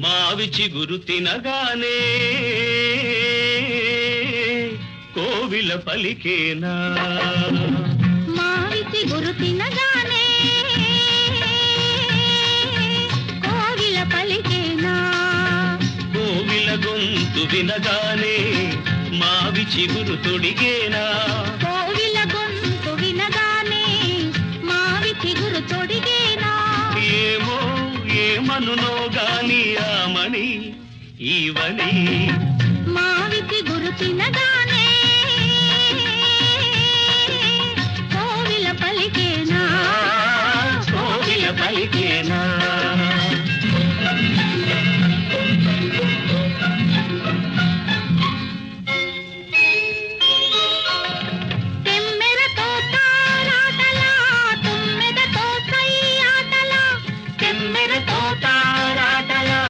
మావి చిగురు తినగానే కోవిల పలికేనా మావి చిగురు తినగానే కోవిల పలికేనా కోవిల గొంతు వినగానే మావి చిగురు తొడిగేనా కోవిల గొంతు వినగానే మావి చిగురు తొడిగేనా ఏమో ఏమనునో గాని ఆమని ఈవని మావి చిగురు తినగానే